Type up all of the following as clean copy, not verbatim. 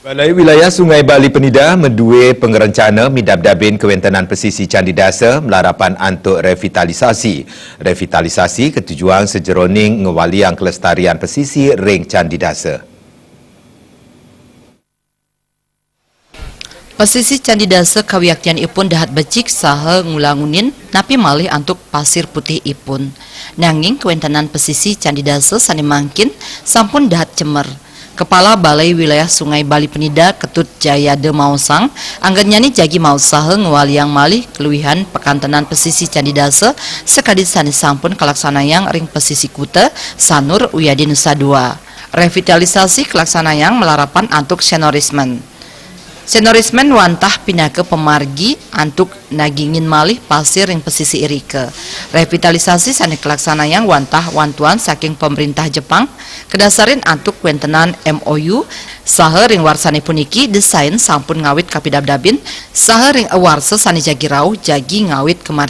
Balai Wilayah Sungai Bali Penida mendue pengerencana midabdabin kewentenan pesisi Candi Dasa melarapan antuk revitalisasi. Revitalisasi ketujuan sejeroning ngewaliang kelestarian pesisi ring Candi Dasa. Pesisi Candi Dasa kawiaktian ipun dahat becik saha ngulangunin napi malih antuk pasir putih ipun. Nanging kewentenan pesisi Candi Dasa sani mangkin sampun dahat cemer. Kepala Balai Wilayah Sungai Bali Penida Ketut Jayade Mausang anggennyani jagi mausaha ngewaliang malih keluihan pekantenan pesisi Candi Dasa sekadis sani sampun kalaksanayang ring pesisi Kuta Sanur Uyadi Nusa Dua. Revitalisasi kelaksanayang melarapan antuk senorismen. Senorismen wantah pinake pemargi antuk nagingin malih pasir ring pesisi irike. Revitalisasi sani kelaksanayang wantah wantuan saking pemerintah Jepang kedasarin antuk kuentenan MOU saha ring warsani puniki desain sampun ngawit kapidabdabin saha ring awarse sani jagi rauh jagi ngawit kemar.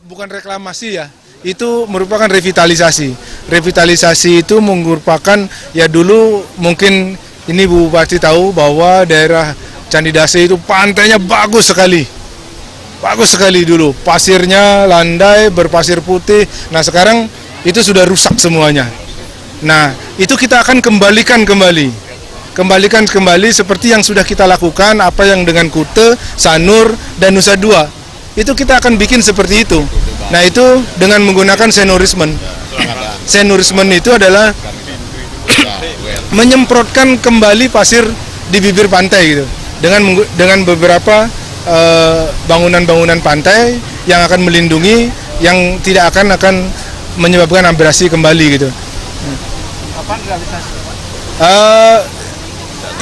Bukan reklamasi ya, itu merupakan revitalisasi. Revitalisasi itu merupakan ya dulu mungkin ini Bu Bupati tahu bahwa daerah Candi Dasa itu pantainya bagus sekali. Bagus sekali dulu, pasirnya landai, berpasir putih. Nah sekarang itu sudah rusak semuanya. Nah itu kita akan kembalikan kembali. Kembalikan kembali seperti yang sudah kita lakukan, apa yang dengan Kuta, Sanur, dan Nusa Dua. Itu kita akan bikin seperti itu. Nah itu dengan menggunakan senorismen. Senorismen itu adalah menyemprotkan kembali pasir di bibir pantai gitu dengan beberapa bangunan-bangunan pantai yang akan melindungi, yang tidak akan menyebabkan abrasi kembali gitu. Kapan realisasi?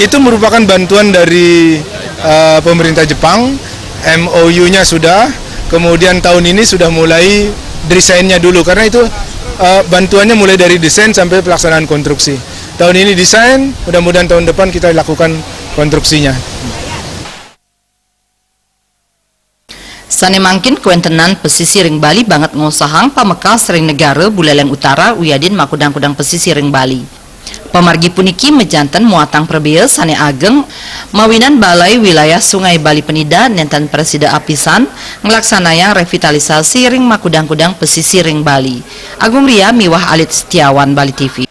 Itu merupakan bantuan dari pemerintah Jepang. MOU-nya sudah, kemudian tahun ini sudah mulai desainnya dulu karena itu bantuannya mulai dari desain sampai pelaksanaan konstruksi. Tahun ini desain, mudah-mudahan tahun depan kita lakukan konstruksinya. Sani mangkin kuentenan pesisi ring Bali banget ngosahang pamekas ring negara Buleleng Utara Uyadin makudang-kudang pesisi ring Bali. Pemargi puniki mejanten muatang perbea sani ageng mawinan Balai Wilayah Sungai Bali Penida nenten presida apisan ngelaksanayang revitalisasi ring makudang-kudang pesisi ring Bali. Agung Ria Miwah Alit Setiawan Bali TV.